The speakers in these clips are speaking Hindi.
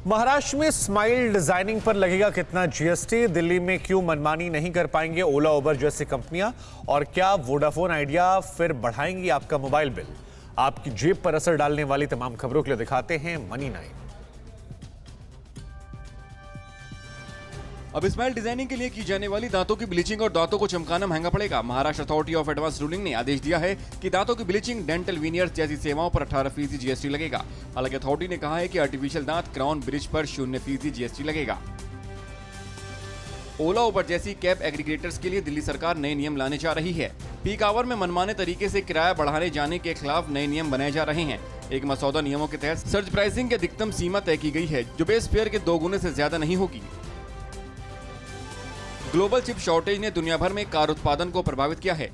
महाराष्ट्र में स्माइल डिजाइनिंग पर लगेगा कितना जीएसटी? दिल्ली में क्यों मनमानी नहीं कर पाएंगे ओला उबर जैसी कंपनियां? और क्या वोडाफोन आइडिया फिर बढ़ाएंगी आपका मोबाइल बिल? आपकी जेब पर असर डालने वाली तमाम खबरों के लिए दिखाते हैं मनी 9। अब स्माइल डिजाइनिंग के लिए की जाने वाली दांतों की ब्लीचिंग और दांतों को चमकाना महंगा पड़ेगा। Maharashtra authority of advance ruling ने आदेश दिया है कि दांतों की ब्लीचिंग, डेंटल वीनियर्स जैसी सेवाओं पर 18% जीएसटी लगेगा। हालांकि अथॉरिटी ने कहा है कि आर्टिफिशियल दांत, क्राउन ब्रिज पर 0% जीएसटी लगेगा। ओला उबर जैसी कैब एग्रीगेटर्स के लिए दिल्ली सरकार नए नियम लाने जा रही है। पीक आवर में मनमाने तरीके से किराया बढ़ाने जाने के खिलाफ नए नियम बनाए जा रहे हैं। एक मसौदा नियमों के तहत सर्ज प्राइसिंग की अधिकतम सीमा तय की गई है, जो बेस फेयर के 2 गुने से ज्यादा नहीं होगी। ग्लोबल चिप शॉर्टेज ने दुनिया भर में कार उत्पादन को प्रभावित किया है।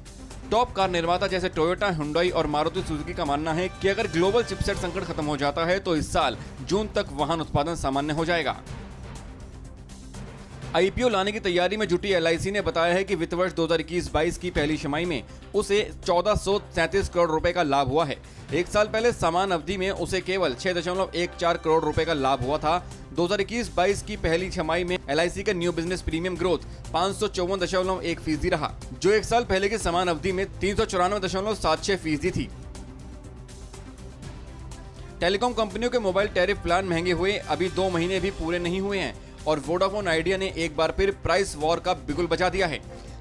टॉप कार निर्माता जैसे टोयोटा, हुंडई और मारुति सुजुकी का मानना है कि अगर ग्लोबल चिपसेट संकट खत्म हो जाता है तो इस साल जून तक वाहन उत्पादन सामान्य हो जाएगा। आईपीओ लाने की तैयारी में जुटी एलआईसी ने बताया है कि वित्त वर्ष 2021-22 की पहली छमाही में उसे 1437 करोड़ रुपए का लाभ हुआ है। एक साल पहले समान अवधि में उसे केवल 6.14 करोड़ रुपए का लाभ हुआ था। 2021-22 की पहली छमाही में एलआईसी का न्यू बिजनेस प्रीमियम ग्रोथ 554.1% रहा, जो एक साल पहले की समान अवधि में 394.76% थी। टेलीकॉम कंपनियों के मोबाइल टैरिफ प्लान महंगे हुए अभी 2 महीने भी पूरे नहीं हुए हैं और वोडाफोन आइडिया ने एक बार फिर प्राइस वॉर का बिगुल बजा दिया है।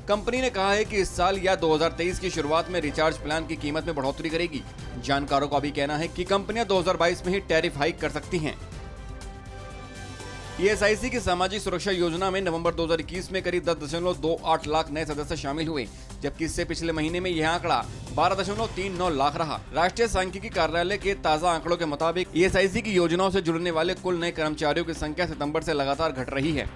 कंपनी ने कहा है कि इस साल या 2023 की शुरुआत में रिचार्ज प्लान की कीमत में बढ़ोतरी करेगी। जानकारों का भी कहना है कि कंपनियां 2022 में ही टैरिफ हाइक कर सकती हैं। ईएसआईसी की सामाजिक सुरक्षा योजना में नवंबर 2021 में करीब 10.28 लाख नए सदस्य शामिल हुए, जबकि इससे पिछले महीने में यह आंकड़ा 12.39 लाख रहा। राष्ट्रीय सांख्यिकी कार्यालय के ताजा आंकड़ों के मुताबिक ईएसआईसी की योजनाओं से जुड़ने वाले कुल नए कर्मचारियों की संख्या सितंबर से लगातार घट रही है।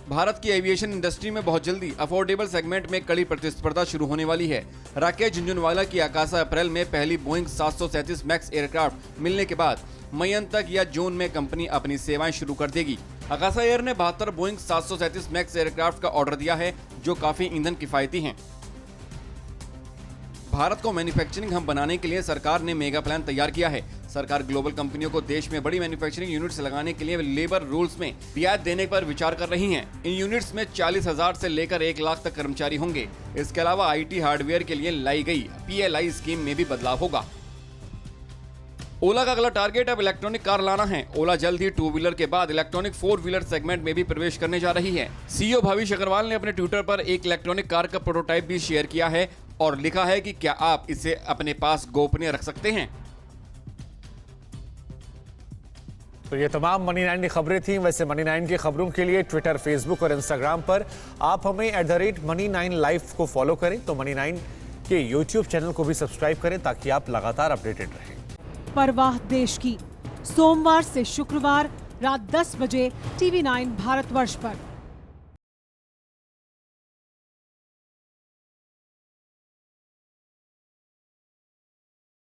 भारत की एविएशन इंडस्ट्री में बहुत जल्दी अफोर्डेबल सेगमेंट में कड़ी प्रतिस्पर्धा शुरू होने वाली है। राकेश झुनझुनवाला की आकाशा अप्रैल में पहली बोइंग 737 मैक्स एयरक्राफ्ट मिलने के बाद मई अंत तक या जून में कंपनी अपनी सेवाएं शुरू कर देगी। आकाशा एयर ने 72 बोइंग 737 मैक्स एयरक्राफ्ट का ऑर्डर दिया है, जो काफी ईंधन किफायती हैं। भारत को मैन्युफैक्चरिंग हब बनाने के लिए सरकार ने मेगा प्लान तैयार किया है। सरकार ग्लोबल कंपनियों को देश में बड़ी मैन्युफैक्चरिंग यूनिट्स लगाने के लिए लेबर रूल्स में रियायत देने पर विचार कर रही हैं। इन यूनिट्स में 40,000 से लेकर 1 लाख तक कर्मचारी होंगे। इसके अलावा आईटी हार्डवेयर के लिए लाई गई पीएलआई स्कीम में भी बदलाव होगा। ओला का अगला टारगेट अब इलेक्ट्रॉनिक कार लाना है। ओला जल्द ही 2 व्हीलर के बाद इलेक्ट्रॉनिक 4 व्हीलर सेगमेंट में भी प्रवेश करने जा रही है। सीईओ भाविश अग्रवाल ने अपने ट्विटर पर एक इलेक्ट्रॉनिक कार का प्रोटोटाइप भी शेयर किया है और लिखा है कि क्या आप इसे अपने पास गोपनीय रख सकते हैं। तो ये तमाम मनी 9 की खबरें थी। वैसे मनी 9 की खबरों के लिए ट्विटर, फेसबुक और इंस्टाग्राम पर आप हमें @money9 लाइव को फॉलो करें। तो मनी 9 के यूट्यूब चैनल को भी सब्सक्राइब करें ताकि आप लगातार अपडेटेड रहें। परवाह देश की, सोमवार से शुक्रवार रात 10 बजे TV9 भारतवर्ष पर।